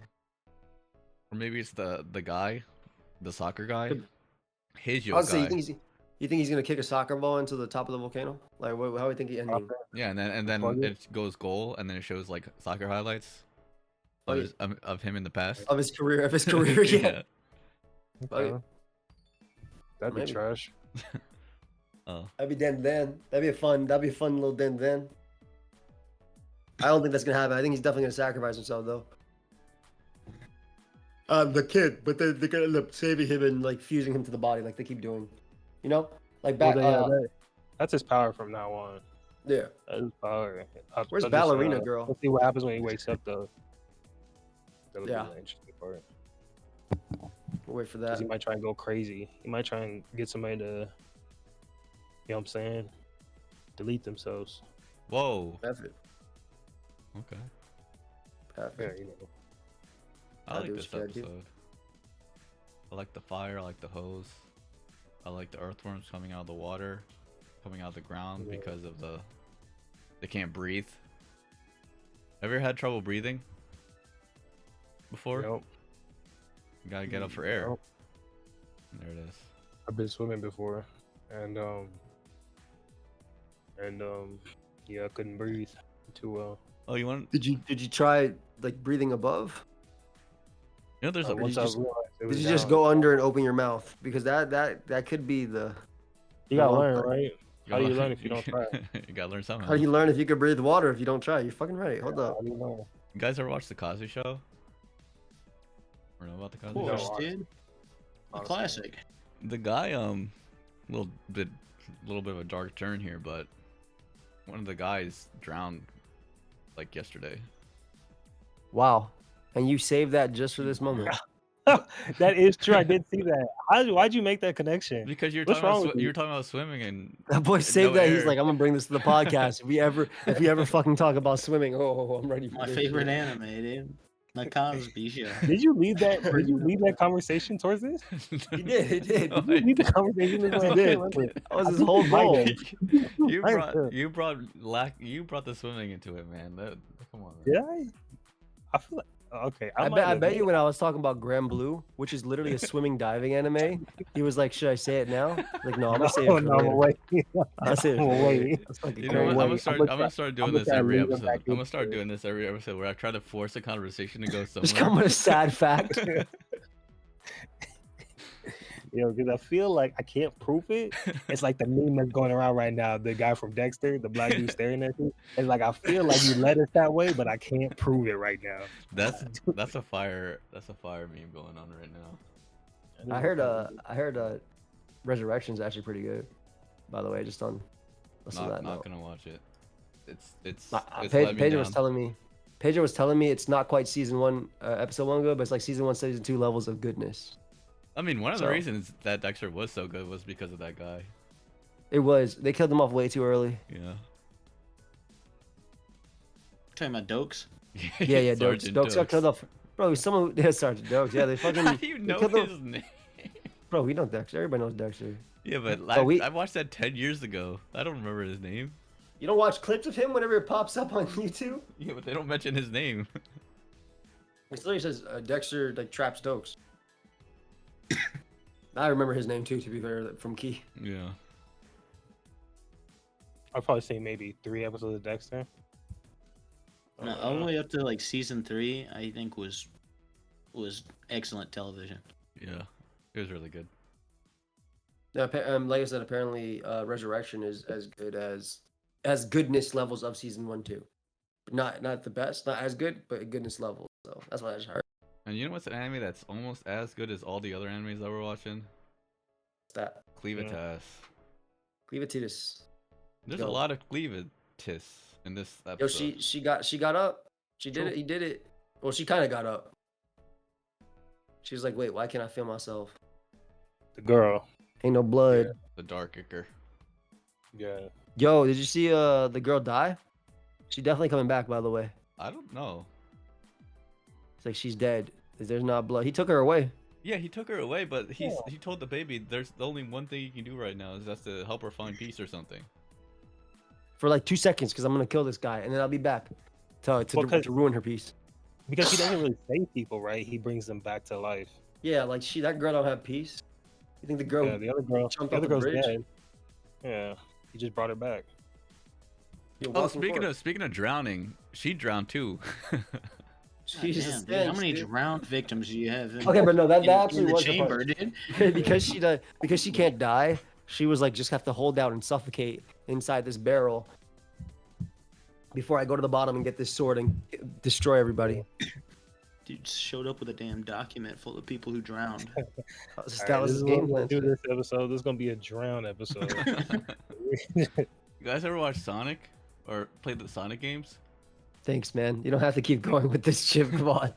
or maybe it's the guy, the soccer guy, Could- his I yo would say guy. you think he's gonna kick a soccer ball into the top of the volcano? Like, how do you think he ending? Yeah, and then Plug it. it goes goal, and then it shows like soccer highlights Oh, of, yeah. of him in the past. Of his career, yeah. Fuck it. okay. That'd be Maybe. trash. Oh, That'd be Dan Dan. That'd be a fun little Dan Dan. I don't think that's gonna happen. I think he's definitely gonna sacrifice himself though. The kid, but they're gonna end up saving him and like fusing him to the body, like they keep doing. Like Well, back. that's his power from now on. Yeah. That's his power. Where's Ballerina Girl? Let's see what happens when he wakes up though. That'll Yeah. be the interesting part. We'll wait for Because that. he might try and go crazy. He might try and get somebody to, you know what I'm saying, delete themselves. Whoa. Perfect. Okay. Perfect. Yeah, you know. I Gotta like do this what you gotta do. episode. I like the fire. I like the hose. I like the earthworms coming out of the water, coming out of the ground Yeah. because of they can't breathe. Have you ever had trouble breathing before? Nope. You gotta get up for air. Nope. There it is. I've been swimming before, and yeah, I couldn't breathe too well. Oh, you want? Did you try like breathing above? You know, there's a. Once you I just- realized it was Did you just down, go under and open your mouth? Because that could be the. You gotta Well, learn, right? How do you gotta- learn if you don't try? You gotta learn somehow. How do you learn if you could breathe water if you don't try? You're fucking right. Hold How up. do you learn? You guys ever watch the Cosby Show? Or know about the Cosby Of Show? course, No, dude. A Honestly. classic. The guy, little bit of a dark turn here, but one of the guys drowned like yesterday. Wow. And you saved that just for this moment. That is true. I did see that. Why'd you make that connection? Because What's wrong with you you? were talking about swimming and That boy and saved no that. He's air. like, I'm gonna bring this to the podcast. If we ever fucking talk about swimming, oh, I'm ready for My this favorite shit. anime, dude. The Cosby Show. Did you lead that? Did you lead that conversation towards this? He did. He did. No, Did you lead the conversation? This way? He I did. can't remember. That was I his think whole you might goal. have. you brought the swimming into it, man. Come on. Man. Did I? I feel like okay. I bet you when I was talking about Grand Blue, which is literally a swimming diving anime, he was like, "Should I say it now?" Like, no, I'm gonna say it for no, later. wait. I'll say it for I'm later. wait. That's fucking You know what? crazy. I'm wait, gonna start doing gonna this try to every lead it episode. back I'm gonna into start it. doing this every episode where I try to force a conversation to go Just come somewhere. with a sad fact. Yo, because I feel like I can't prove it. It's like the meme that's going around right now. The guy from Dexter, the black dude staring at you. It's like I feel like you led us that way, but I can't prove it right now. That's a fire meme going on right now. I heard Resurrection's actually pretty good. By the way, just on listen to that Not note. gonna watch it. It's Pedro let me was down. telling me. Pedro was telling me it's not quite season 1, episode 1 good, but it's like season 1, season 2 levels of goodness. I mean, one of the So- reasons that Dexter was so good was because of that guy. It was. They killed him off way too early. Yeah. Talking about Dokes. Yeah, Dokes. Sergeant Dokes got killed off. Bro, someone. Yeah, Sergeant Dokes. Yeah, they fucking. How do you they know killed him- his name? Bro, we know Dexter. Everybody knows Dexter. Yeah, but But I watched that 10 years ago. I don't remember his name. You don't watch clips of him whenever it pops up on YouTube? Yeah, but they don't mention his name. It literally says Dexter like traps Dokes. I remember his name too, to be fair, from Key. Yeah. I've probably seen maybe 3 episodes of Dexter. No, all the way up to like season 3, I think was excellent television. Yeah. It was really good. Yeah, like I said, apparently Resurrection is as good as goodness levels of season 1, 2. Not the best, not as good, but goodness levels. So that's what I just heard. And you know what's an anime that's almost as good as all the other animes that we're watching? What's that? Cleavitas. Cleavatitis. There's Yo. a lot of cleavitis in this Yo, episode. she got up. She did it. He did it. Well, she kind of got up. She was like, "Wait, why can't I feel myself? The girl. Ain't no blood." The dark icker. Yeah. Yo, did you see the girl die? She definitely coming back, by the way. I don't know. It's like she's dead. There's not blood. He took her away. Yeah, he took her away, but he told the baby there's the only one thing you can do right now is just to help her find peace or something. For like 2 seconds, because I'm gonna kill this guy, and then I'll be back to ruin her peace. Because he doesn't really save people, right? He brings them back to life. Yeah, like that girl don't have peace. You think the girl? Yeah, the other girl. jumped The off other the girl's bridge? dead. Yeah. He just brought her back. You're Oh, walking forward. speaking of drowning, she drowned too. Jesus, God damn, dude, how thanks, many dude. drowned victims do you have? Okay, but no, that in actually the was the chamber, part. dude. because she can't die. She was like, just have to hold out and suffocate inside this barrel before I go to the bottom and get this sword and destroy everybody. Dude showed up with a damn document full of people who drowned. That was, All that right, was this his is what game we're plan. gonna do this episode. This is gonna be a drown episode. You guys ever watch Sonic or play the Sonic games? Thanks, man. You don't have to keep going with this chip. Come on.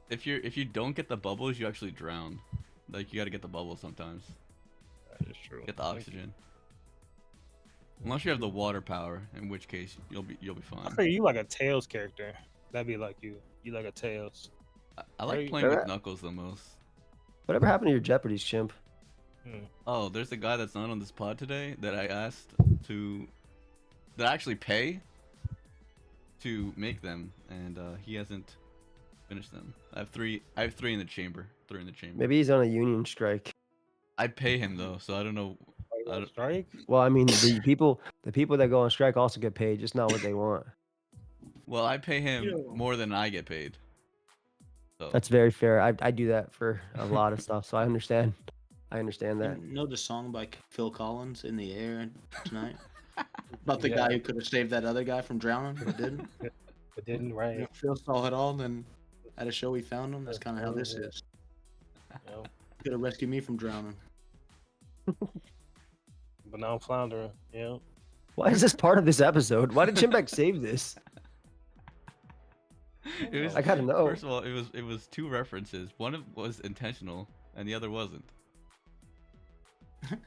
if you don't get the bubbles, you actually drown. Like you gotta get the bubbles sometimes. That is true. Get the oxygen. Unless you have the water power, in which case you'll be I fine. feel you like a Tails character. That'd be like you. You like a Tails. I like Right. playing with Knuckles the most. Whatever happened to your Jeopardy's, chimp? Oh, there's a guy that's not on this pod today that I asked that I actually pay to make them, and he hasn't finished them. I have three in the chamber. Three in the chamber. Maybe he's on a union strike. I pay him though, so I don't know. I don't- Strike? Well, I mean, the people that go on strike also get paid, just not what they want. Well, I pay him Yeah. more than I get paid. So That's very fair. I do that for a lot of stuff, so I understand. I understand that. You know the song by Phil Collins, "In the Air Tonight"? About the Yeah. guy who could have saved that other guy from drowning, but didn't. But didn't, right? You know, Phil saw it all, then at a show he found him. That's kind of how this is. You know? Could have rescued me from drowning. But now I'm floundering. You know? Why is this part of this episode? Why did Chimbek save this? it was, I gotta know. First of all, it was two references. One was intentional, and the other wasn't. I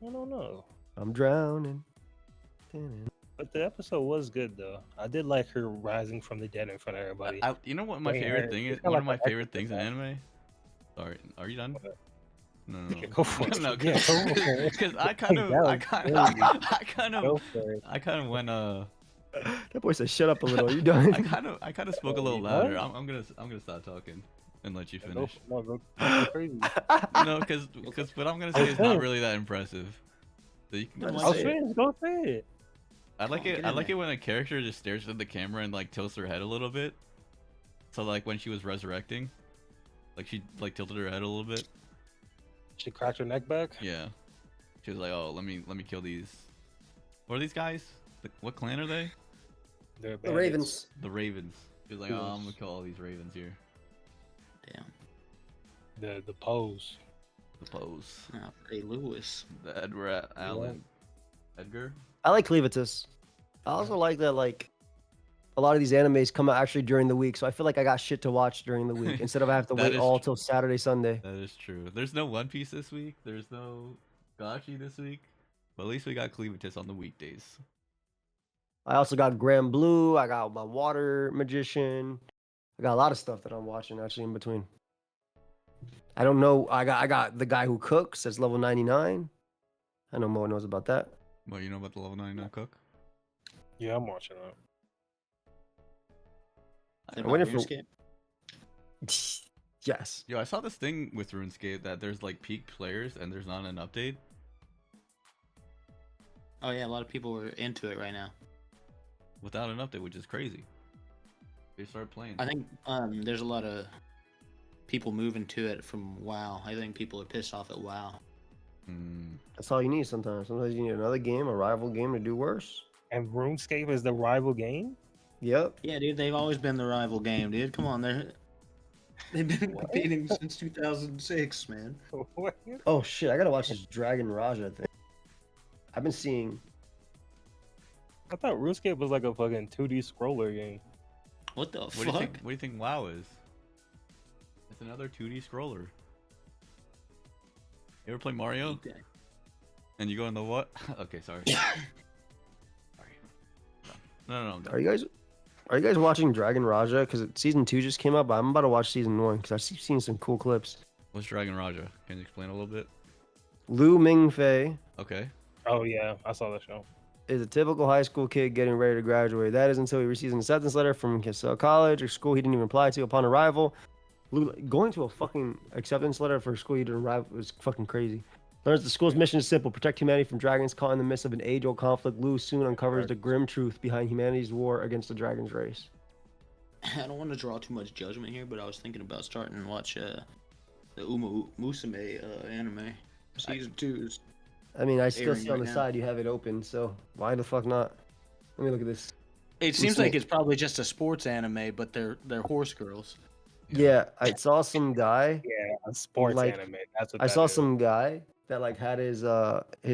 don't know. I'm drowning. But the episode was good though. I did like her rising from the dead in front of everybody. You know what my Wait, favorite thing is? it's kinda One of like my an favorite things in exercise. anime. Sorry, are you done? What? No, Yeah, go for it. no, Yeah, go for it. because I kind of, That was I kind crazy. of, I kind Go of, for it. I kind of went That boy said, "Shut up a little." You done? I kind of spoke a Oh, little you louder. done? I'm gonna stop talking and let you Go, finish. no, go crazy. No, because what I'm gonna say is not really that impressive. So you can No, just I Oh, say say it. finish. Go say it. I like Come on, it. get I in like it there. when a character just stares at the camera and like tilts her head a little bit. So like when she was resurrecting, like she like tilted her head a little bit. She cracked her neck back. Yeah. She was like, "Oh, let me kill these. What are these guys? What clan are they? They're The Ravens. The Ravens." She was like, "Oh, I'm gonna kill all these Ravens here." Damn. The pose. The pose. Oh, Ray Lewis. The Edward Allen. Edgar. I like Cleavitus. I also like that like a lot of these animes come out actually during the week, so I feel like I got shit to watch during the week instead of I have to That wait is all tr- till Saturday, Sunday. That is true. There's no One Piece this week. There's no Gachi this week. But at least we got Cleavitus on the weekdays. I also got Grand Blue. I got my Water Magician. I got a lot of stuff that I'm watching actually in between. I don't know. I got the guy who cooks. That's level 99. I know Mo knows about that. Well, you know about the level 99 cook? Yeah, I'm watching that. Is that I'm waiting about for- RuneScape? Yes. Yo, I saw this thing with RuneScape that there's like peak players and there's not an update. Oh yeah, a lot of people are into it right now. Without an update, which is crazy. They start playing. I think there's a lot of people moving to it from WoW. I think people are pissed off at WoW. That's all you need sometimes. Sometimes you need another game, a rival game to do worse. And RuneScape is the rival game. Yep. Yeah, dude, they've always been the rival game, dude. Come on, they've been What? competing since 2006, man. What? Oh shit, I gotta watch this Dragon Raja thing. I've been seeing. I thought RuneScape was like a fucking 2D scroller game. What the What do you fuck? think? What do you think WoW is? It's another 2D scroller. You ever play Mario? Okay. And you go in the what? Okay, sorry. Sorry. No, I'm done. Are you guys watching Dragon Raja? Because season 2 just came out, but I'm about to watch season 1 because I've seen some cool clips. What's Dragon Raja? Can you explain a little bit? Lu Mingfei Okay. Oh yeah, I saw that show. is a typical high school kid getting ready to graduate. That is until he receives an acceptance letter from his college or school he didn't even apply to upon arrival. Lu, going to a fucking acceptance letter for a school you didn't arrive was fucking crazy. Learns the school's mission is simple: protect humanity from dragons. Caught in the midst of an age-old conflict, Lu soon uncovers the grim truth behind humanity's war against the dragon's race. I don't want to draw too much judgment here, but I was thinking about starting and watch the Uma Musume anime. Season 2 is I mean, I still airing see on right the now. side you have it open, so why the fuck not? Let me look at this. It seems Musume. like it's probably just a sports anime, but they're horse girls. Yeah, I saw some guy. Yeah, a sports Like, anime. That's what I that saw is. some guy that like had his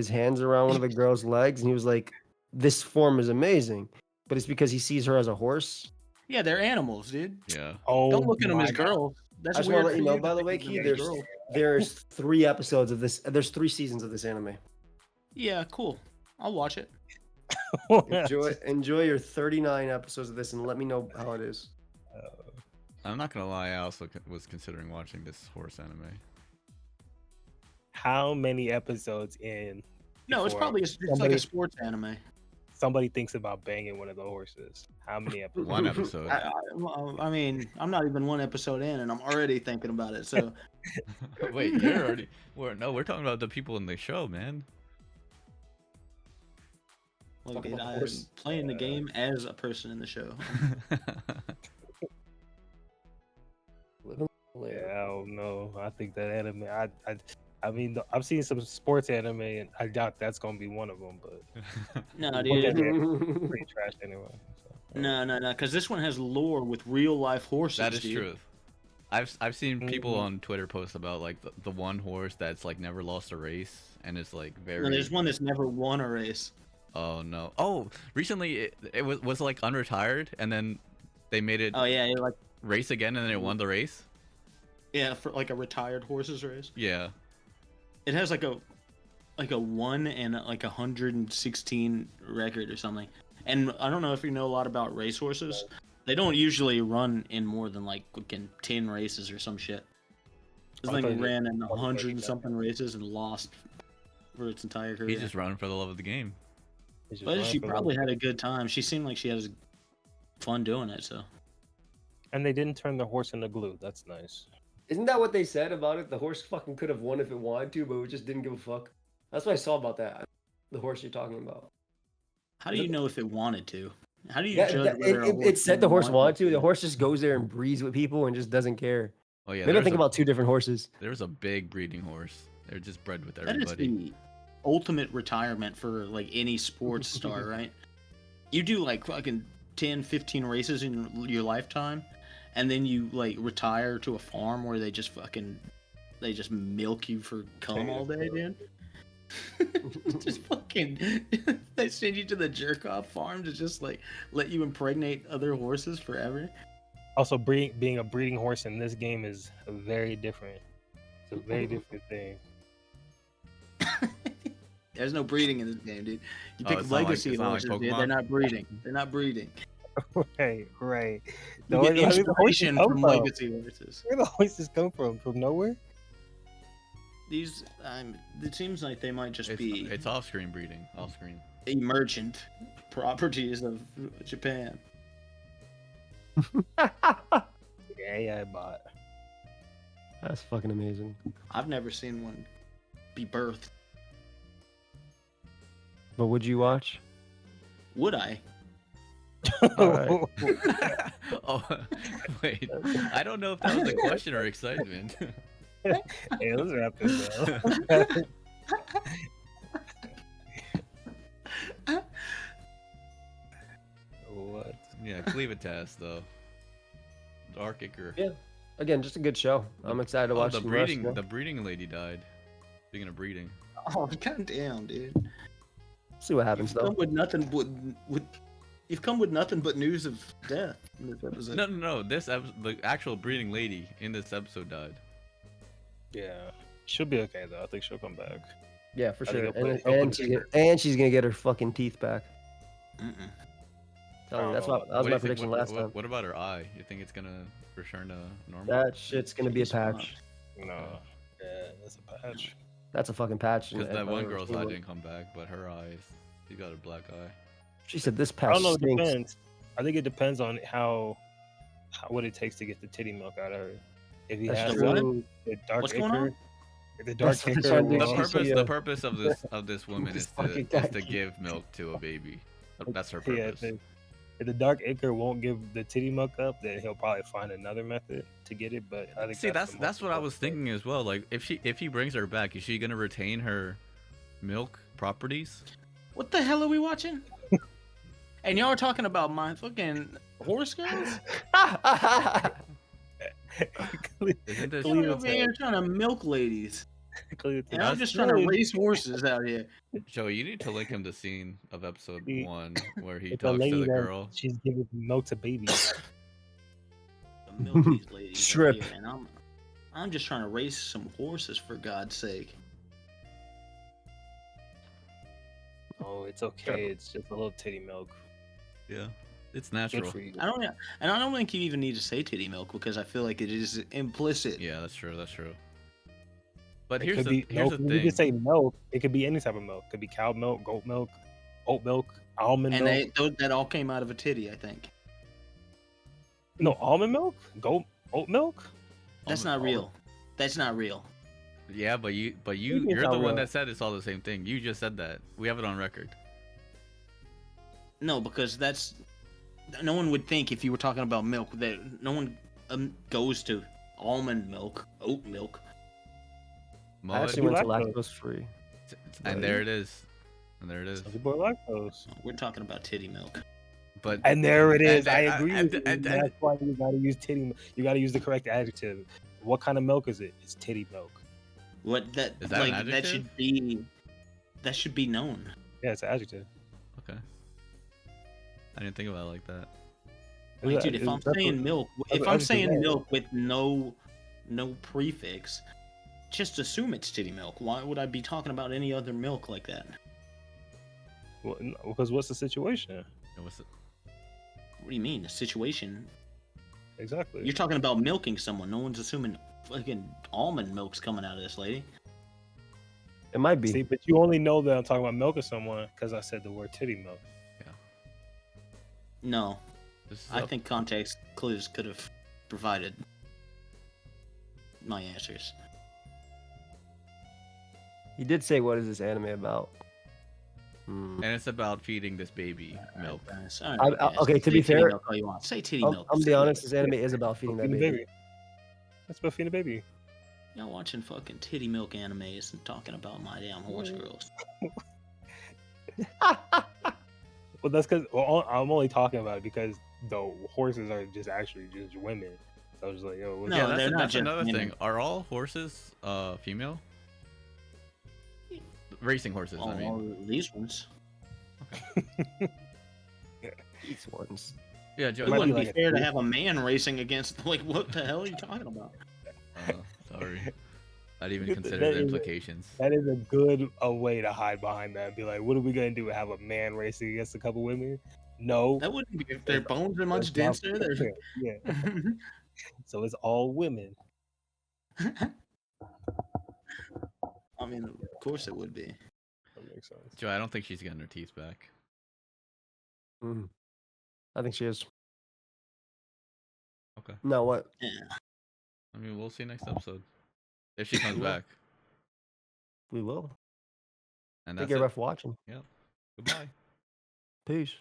hands around one of the girl's legs, and he was like, "This form is amazing," but it's because he sees her as a horse. Yeah, they're animals, dude. Yeah. Oh, Don't look at them my as God. girls. That's I just weird want to let you for know, to by the think way, of them Key, as there's girls. 3 episodes of this. There's 3 seasons of this anime. Yeah, cool. I'll watch it. Enjoy your 39 episodes of this and let me know how it is. I'm not gonna lie. I also was considering watching this horse anime. How many episodes in? No, it's before probably it's like somebody- a sports anime. Somebody thinks about banging one of the horses. How many episodes? One episode. I mean, I'm not even 1 episode in, and I'm already thinking about it. So Wait, you're already. We're talking about the people in the show, man. look, Talk dude, about I'm horse. playing the game as a person in the show. Living Yeah, later. I don't know. I think that anime. I mean, I've seen some sports anime, and I doubt that's gonna be one of them. But No, Look dude. at it. Pretty trash anyway. So, No, because this one has lore with real life horses. That is dude. true. I've seen people Mhm. on Twitter post about like the one horse that's like never lost a race and is like very. No, there's one that's never won a race. Oh no! Oh, recently it was like unretired and then they made it Oh yeah, like race again and then it won the race. yeah, for like a retired horses race. Yeah. It has like a 1 and like 116 record or something. And I don't know if you know a lot about racehorses. They don't usually run in more than like fucking 10 races or some shit. This I thing thought you- ran in I thought 100 you and said something races and lost for its entire career. He's just running for the love of the game. it's just But one she for probably one. had a good time. She seemed like she had fun doing it. So And they didn't turn the horse into glue. That's nice. Isn't that what they said about it? The horse fucking could have won if it wanted to, but it just didn't give a fuck. That's what I saw about that. The horse you're talking about. how do you know if it wanted to? How do you Yeah, judge whether a it horse said the horse wanted wanted to. The horse just goes there and breeds with people and just doesn't care. Oh yeah. Maybe I There's think a, about 2 different horses. there's a big breeding horse. They're just bred with That is everybody. the ultimate retirement for like any sports star, right? You do like fucking 10, 15 races in your lifetime, and then you like retire to a farm where they just milk you for cum all day, dude. Just fucking they send you to the jerk off farm to just like let you impregnate other horses forever. Also, being a breeding horse in this game is very different. It's a very different thing. There's no breeding in this game, dude. You Oh, pick it's not like- legacy it's not like horses, dude. Pokemon? They're not breeding. They're not breeding. Right, right. You Where get the horses inspiration come from from? legacy horses. Where the horses come from? From nowhere? These, it seems like they might just be It's off-screen breeding. Off-screen. emergent properties of Japan. Yeah, bot. That's fucking amazing. I've never seen one be birthed. But would you watch? Would I? Alright. Oh, wait. I don't know if that was a question or excitement. Hey, let's wrap this up. What? Yeah, Cleavitass though. Dark Ichor. Yeah. Again, just a good show. I'm excited to Oh, watch the some rest, breeding. you know? The breeding lady died. Speaking of breeding. Oh, goddamn, dude! See what happens You've come though. with nothing but you've come with nothing but news of death in this episode. No. The actual breeding lady in this episode died. Yeah. She'll be okay, though. I think she'll come back. Yeah, for I think sure. they'll put- And she's gonna get her fucking teeth back. Mm-mm. Tell you, that's Oh, what that was What do my you think- prediction what- last what- time. What about her eye? You think it's gonna return to normal? That shit's gonna be a Jesus patch. No. Yeah, that's a patch. That's a fucking patch. Because and that I've one never girl's seen eye one. didn't come back, but her eyes, she got a black eye. She said this I patch don't know. It stinks. depends. I think it depends on how what it takes to get the titty milk out of her. If he That's has true. the dark What's going on? ichor, if the dark That's what I'm ichor trying to do. The will- She's purpose, so, the purpose of this woman This is fucking to guy. give milk to a baby. That's her yeah, purpose. if the dark ichor won't give the titty milk up, then he'll probably find another method to get it. But I think See, the that's most what I was important thinking as well. Like, if he brings her back, is she gonna retain her milk properties? What the hell are we watching? And y'all are talking about my fucking horse girls? thing. Isn't this? Y'all over here trying to milk ladies. Clear to And I'm That's just trying to really- race horses out here. Joey, you need to link him the scene of episode He- 1 where he It's a talks to lady the that girl. she's giving milk to babies. to milk these ladies up Strip. here, and I'm just trying to race some horses for God's sake. Oh, it's okay. It's just a little titty milk. Yeah, it's Good natural. for you. I don't think you even need to say titty milk because I feel like it is implicit. Yeah, that's true. That's true. But It here's could the be here's milk. the You thing. can say milk. It could be any type of milk. It could be cow milk, goat milk, oat milk, almond And milk. that all came out of a titty, I think. No, almond milk, oat milk. That's Almond- not real. That's not real. Yeah, but do you mean you're it's the not one real? that said it's all the same thing. You just said that. We have it on record. No, because that's no one would think if you were talking about milk that no one goes to almond milk, oat milk. I Mud, actually went to lactose. lactose free. and there it is. And there it is. Some people are lactose. We're talking about titty milk. But And there it is. And- I and- agree and- with you. and- That's why you gotta use titty. You gotta use the correct adjective. What kind of milk is it? It's titty milk. What that Is that an like that adjective? should be known. Yeah, it's an adjective. okay. I didn't think about it like that. Like, Is dude, that- if I'm is that saying the- milk, that's if what I'm adjective saying is. milk with no prefix, just assume it's titty milk. Why would I be talking about any other milk like that? Well, no, because what's the situation? It was What do you mean? The situation? Exactly. You're talking about milking someone. No one's assuming fucking almond milk's coming out of this lady. It might be. See, but you only know that I'm talking about milking someone because I said the word titty milk. No, this is I up- think context clues could have provided my answers. He did say, "What is this anime about?" Hmm. and it's about feeding this baby milk. All right, guys. Okay, to Say be titty fair, milk all you want. Say titty I'm milk. gonna Say be it. honest. This anime is about feeding that Feeding baby. That's about feeding a baby. Y'all watching fucking titty milk animes and talking about my damn horse girls. Well, that's because I'm only talking about it because the horses are just actually just women. So I was like, yo, No, yeah, they're that's, not that's just another women. thing. Are all horses female? Racing horses, I mean. All these ones. These ones. Yeah, Joe. It might wouldn't be be like a fair to three. have a man racing against. Like, what the hell are you talking about? Sorry. I didn't even That consider the is- implications. That is a good way to hide behind that and be like, what are we gonna do? Have a man racing against a couple women? No. That wouldn't be. Their bones are much That's not denser. fair. Yeah. So it's all women. I mean, of course it would be. That makes sense. Joe, I don't think she's getting her teeth back. Mhm. I think she is. Okay. No, what? Yeah. I mean, we'll see next episode. If she comes We will. back. We will. And Thank that's you it. everybody for watching. Goodbye. Peace.